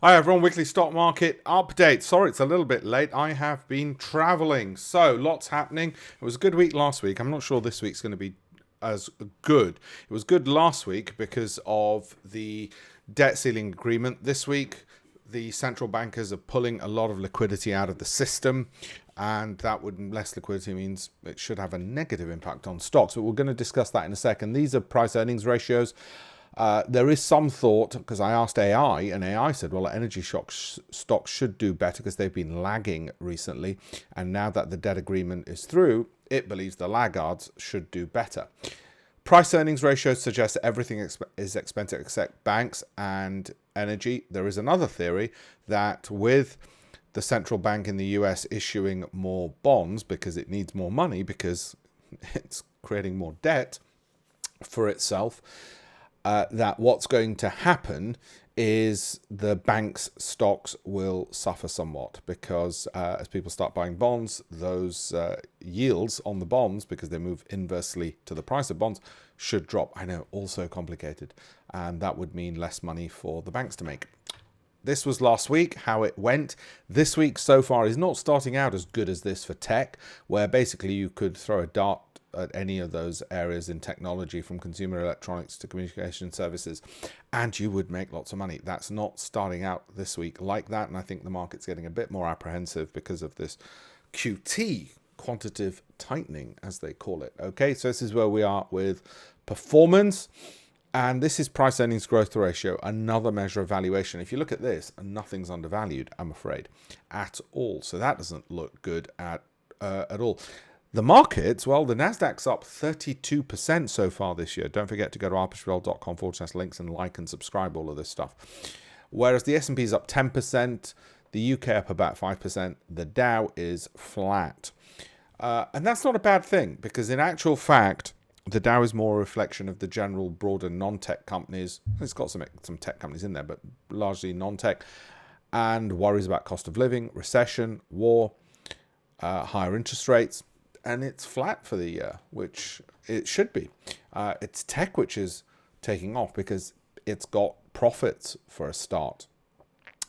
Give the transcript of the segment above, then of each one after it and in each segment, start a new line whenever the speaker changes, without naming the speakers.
Hi everyone, weekly stock market update. Sorry it's a little bit late. I have been traveling, so lots happening. It was a good week last week. I'm not sure this week's going to be as good. It was good last week because of the debt ceiling agreement. This week, the central bankers are pulling a lot of liquidity out of the system, and that would less liquidity means it should have a negative impact on stocks. But we're going to discuss that in a second. These are price earnings ratios. There is some thought, because I asked AI, and AI said, well, energy stocks should do better because they've been lagging recently. And now that the debt agreement is through, it believes the laggards should do better. Price earnings ratio suggests that everything is expensive except banks and energy. There is another theory that with the central bank in the US issuing more bonds because it needs more money because it's creating more debt for itself, that what's going to happen is the bank's stocks will suffer somewhat because as people start buying bonds, those yields on the bonds, because they move inversely to the price of bonds, should drop. I know, also complicated. And that would mean less money for the banks to make. This was last week, how it went. This week so far is not starting out as good as this for tech, where basically you could throw a dart at any of those areas in technology, from consumer electronics to communication services, and you would make lots of money. That's not starting out this week like that, and I think the market's getting a bit more apprehensive because of this QT, quantitative tightening, as they call it. Okay, so this is where we are with performance, and this is price earnings growth ratio, another measure of valuation. If you look at this, nothing's undervalued, I'm afraid, at all. So that doesn't look good at all. The markets, well, the Nasdaq's up 32% so far this year. Don't forget to go to alpeshpatel.com/links and like and subscribe, all of this stuff. Whereas the S&P is up 10%, the UK up about 5%, the Dow is flat. And that's not a bad thing, because in actual fact, the Dow is more a reflection of the general broader non-tech companies. It's got some tech companies in there, but largely non-tech, and worries about cost of living, recession, war, higher interest rates. And it's flat for the year, which it should be. It's tech which is taking off because it's got profits for a start.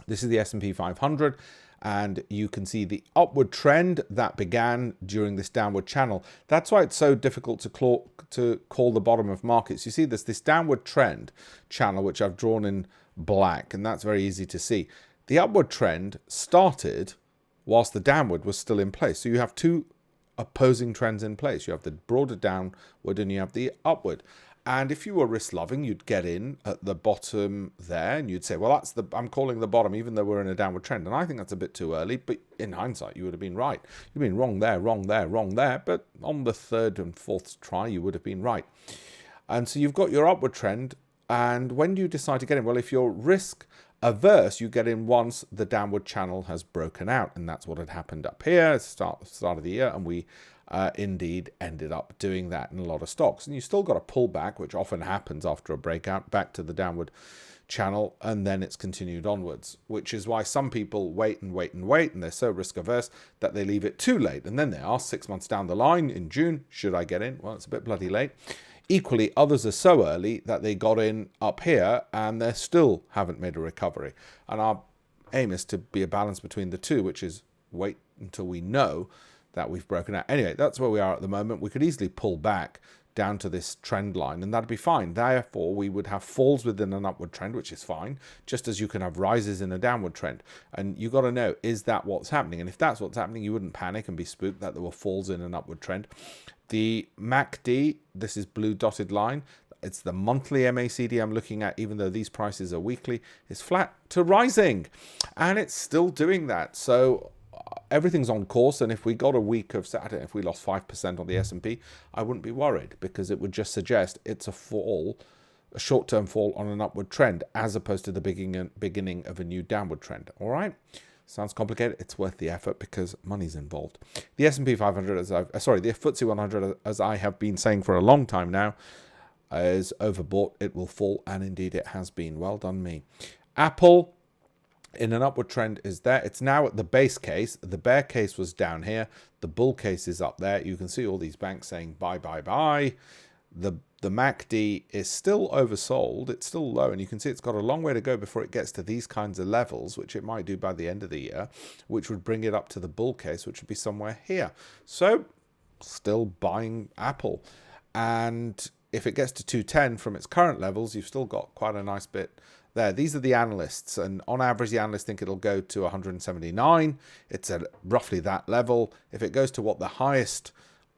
This is the S&P 500, and you can see the upward trend that began during this downward channel. That's why it's so difficult to call the bottom of markets. You see this downward trend channel, which I've drawn in black, and that's very easy to see. The upward trend started whilst the downward was still in place. So you have two opposing trends in place. You have the broader downward and you have the upward. And if you were risk loving, you'd get in at the bottom there and you'd say, well, I'm calling the bottom, even though we're in a downward trend. And I think that's a bit too early, but in hindsight, you would have been right. You've been wrong there, wrong there, wrong there. But on the third and fourth try, you would have been right. And so you've got your upward trend. And when do you decide to get in? Well, if you're risk averse, you get in once the downward channel has broken out, and that's what had happened up here at the start of the year, and we indeed ended up doing that in a lot of stocks. And you still got a pullback, which often happens after a breakout, back to the downward channel, and then it's continued onwards, which is why some people wait and wait and wait, and they're so risk averse that they leave it too late, and then they ask 6 months down the line in June, should I get in? Well, it's a bit bloody late. Equally, others are so early that they got in up here and they still haven't made a recovery. And our aim is to be a balance between the two, which is wait until we know that we've broken out. Anyway, that's where we are at the moment. We could easily pull back down to this trend line, and that'd be fine. Therefore, we would have falls within an upward trend, which is fine, just as you can have rises in a downward trend. And you got to know, is that what's happening? And if that's what's happening, you wouldn't panic and be spooked that there were falls in an upward trend. The MACD, this is blue dotted line. It's the monthly MACD I'm looking at, even though these prices are weekly, is flat to rising. And it's still doing that. So everything's on course, and if we got a week of, I don't know, if we lost 5% on the S&P, I wouldn't be worried, because it would just suggest it's a fall, a short-term fall on an upward trend, as opposed to the beginning of a new downward trend. All right? Sounds complicated. It's worth the effort because money's involved. The S&P 500, the FTSE 100, as I have been saying for a long time now, is overbought. It will fall, and indeed it has been. Well done me. Apple, in an upward trend, is there. It's now at the base case. The bear case was down here. The bull case is up there. You can see all these banks saying buy, buy, buy. The MACD is still oversold. It's still low, and you can see it's got a long way to go before it gets to these kinds of levels, which it might do by the end of the year, which would bring it up to the bull case, which would be somewhere here. So still buying Apple. And if it gets to 210 from its current levels, you've still got quite a nice bit there. These are the analysts, and on average, the analysts think it'll go to 179. It's at roughly that level. If it goes to what the highest,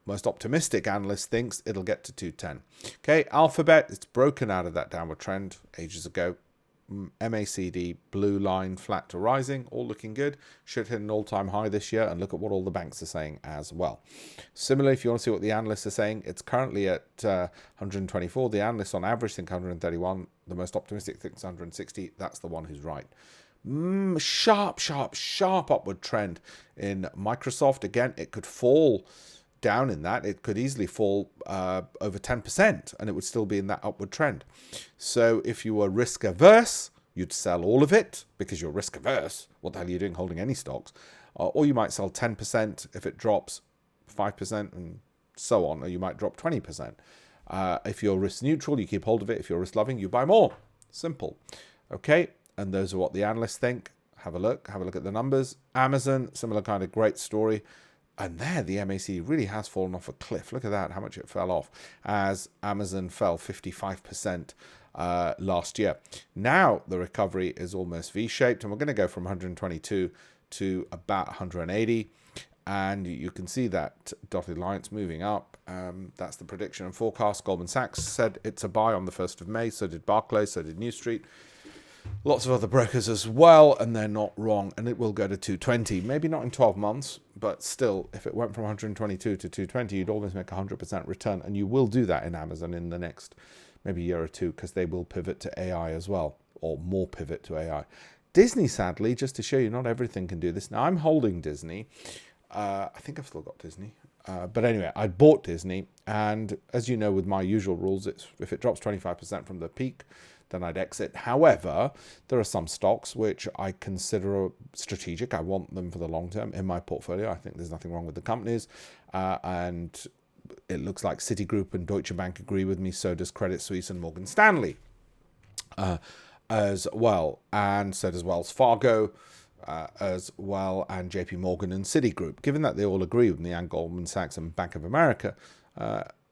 most optimistic analyst thinks, it'll get to 210. Okay, Alphabet, it's broken out of that downward trend ages ago. MACD, blue line, flat to rising, all looking good. Should hit an all-time high this year, and look at what all the banks are saying as well. Similarly, if you want to see what the analysts are saying, it's currently at 124. The analysts on average think 131. The most optimistic thinks 160. That's the one who's right. Sharp upward trend in Microsoft. Again, it could fall down in that. It could easily fall over 10%, and it would still be in that upward trend. So if you were risk averse, you'd sell all of it because you're risk averse. What the hell are you doing holding any stocks? Or you might sell 10% if it drops 5% and so on, or you might drop 20%. If you're risk neutral, you keep hold of it. If you're risk loving, you buy more. Simple. Okay, and those are what the analysts think. Have a look at the numbers. Amazon, similar kind of great story. And there, the MACD really has fallen off a cliff. Look at that, how much it fell off, as Amazon fell 55% last year. Now, the recovery is almost V-shaped, and we're going to go from 122 to about 180. And you can see that dotted line's moving up. That's the prediction and forecast. Goldman Sachs said it's a buy on the 1st of May. So did Barclays, so did New Street. Lots of other brokers as well, and they're not wrong. And it will go to 220. Maybe not in 12 months, but still, if it went from 122 to 220, you'd almost make 100% return. And you will do that in Amazon in the next maybe year or two, because they will pivot to AI as well, or more pivot to AI. Disney, sadly, just to show you, not everything can do this. Now, I'm holding Disney. I think I've still got Disney. But anyway, I bought Disney. And as you know, with my usual rules, if it drops 25% from the peak, then I'd exit. However, there are some stocks which I consider strategic. I want them for the long term in my portfolio. I think there's nothing wrong with the companies. And it looks like Citigroup and Deutsche Bank agree with me. So does Credit Suisse and Morgan Stanley as well. And so does Wells Fargo as well, and JP Morgan and Citigroup. Given that they all agree with me, and Goldman Sachs and Bank of America,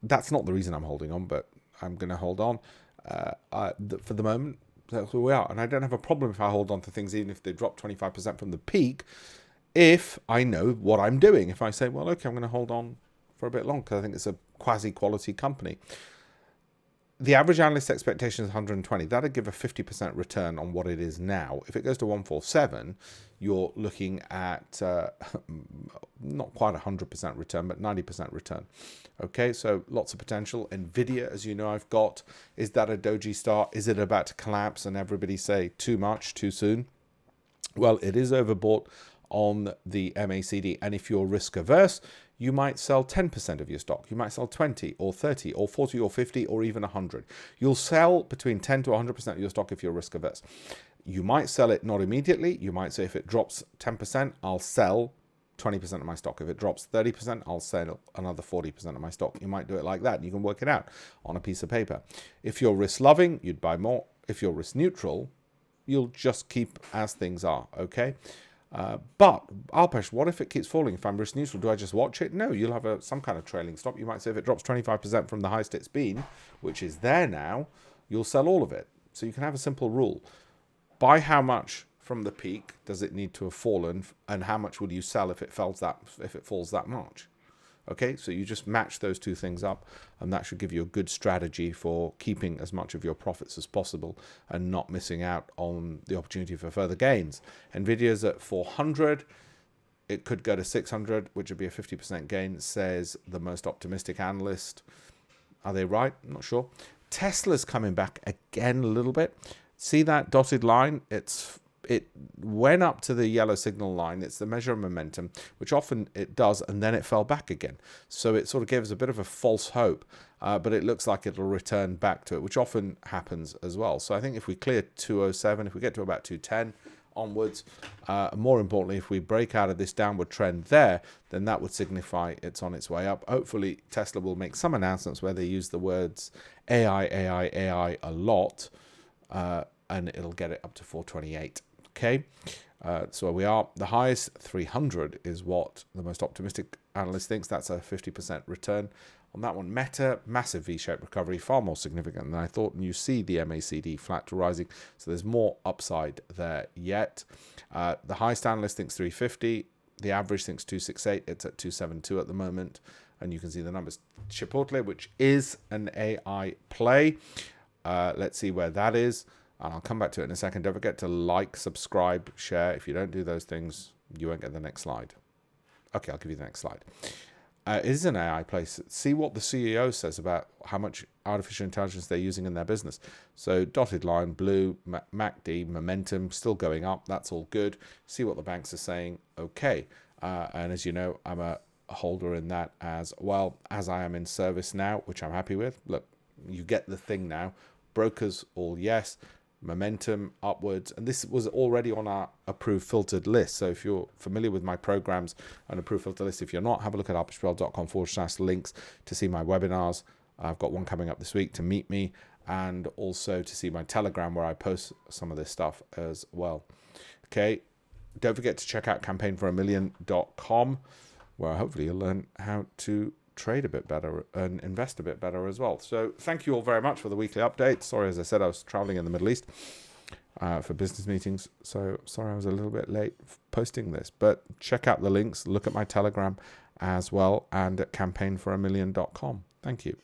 that's not the reason I'm holding on, but I'm going to hold on. For the moment, that's where we are. And I don't have a problem if I hold on to things, even if they drop 25% from the peak, if I know what I'm doing. If I say, well, okay, I'm going to hold on for a bit longer because I think it's a quasi-quality company. The average analyst expectation is 120. That'd give a 50% return on what it is now. If it goes to 147, you're looking at not quite 100% return, but 90% return. Okay, so lots of potential. Nvidia, as you know, I've got. Is that a doji start? Is it about to collapse and everybody say too much, too soon? Well, it is overbought on the MACD. And if you're risk averse, you might sell 10% of your stock. You might sell 20 or 30 or 40 or 50 or even 100. You'll sell between 10 to 100% of your stock if you're risk averse. You might sell it not immediately. You might say if it drops 10%, I'll sell 20% of my stock. If it drops 30%, I'll sell another 40% of my stock. You might do it like that. You can work it out on a piece of paper. If you're risk loving, you'd buy more. If you're risk neutral, you'll just keep as things are, okay? But, Alpesh, what if it keeps falling? If I'm risk neutral, do I just watch it? No, you'll have some kind of trailing stop. You might say if it drops 25% from the highest it's been, which is there now, you'll sell all of it. So you can have a simple rule. By how much from the peak does it need to have fallen, and how much will you sell if it falls that much? Okay, so you just match those two things up, and that should give you a good strategy for keeping as much of your profits as possible and not missing out on the opportunity for further gains. Nvidia's at 400. It could go to 600, which would be a 50% gain, says the most optimistic analyst. Are they right? I'm not sure. Tesla's coming back again a little bit. See that dotted line? It went up to the yellow signal line. It's the measure of momentum, which often it does, and then it fell back again. So it sort of gave us a bit of a false hope, but it looks like it'll return back to it, which often happens as well. So I think if we clear 207, if we get to about 210, onwards. More importantly, if we break out of this downward trend there, then that would signify it's on its way up. Hopefully, Tesla will make some announcements where they use the words AI, AI, AI a lot, and it'll get it up to 428. Okay, so we are. The highest 300 is what the most optimistic analyst thinks. That's a 50% return on that one. Meta, massive V-shaped recovery, far more significant than I thought. And you see the MACD flat to rising, so there's more upside there yet. The highest analyst thinks 350. The average thinks 268. It's at 272 at the moment, and you can see the numbers. Chipotle, which is an AI play. Let's see where that is. And I'll come back to it in a second. Don't forget to like, subscribe, share. If you don't do those things, you won't get the next slide. Okay, I'll give you the next slide. It is an AI place. See what the CEO says about how much artificial intelligence they're using in their business. So dotted line, blue, MACD, momentum, still going up. That's all good. See what the banks are saying. Okay. And as you know, I'm a holder in that as well as I am in service now, which I'm happy with. Look, you get the thing now. Brokers, all yes. Momentum upwards, and this was already on our approved filtered list. So if you're familiar with my programs and approved filter list, if you're not, have a look at alpeshpatel.com/links to see my webinars. I've got one coming up this week to meet me, and also to see my Telegram where I post some of this stuff as well. Okay, don't forget to check out campaignforamillion.com, where hopefully you'll learn how to trade a bit better and invest a bit better as well. So thank you all very much for the weekly update. Sorry, as I said, I was traveling in the Middle East for business meetings, so sorry I was a little bit late posting this, but check out the links, look at my Telegram as well, and at campaignforamillion.com. Thank you.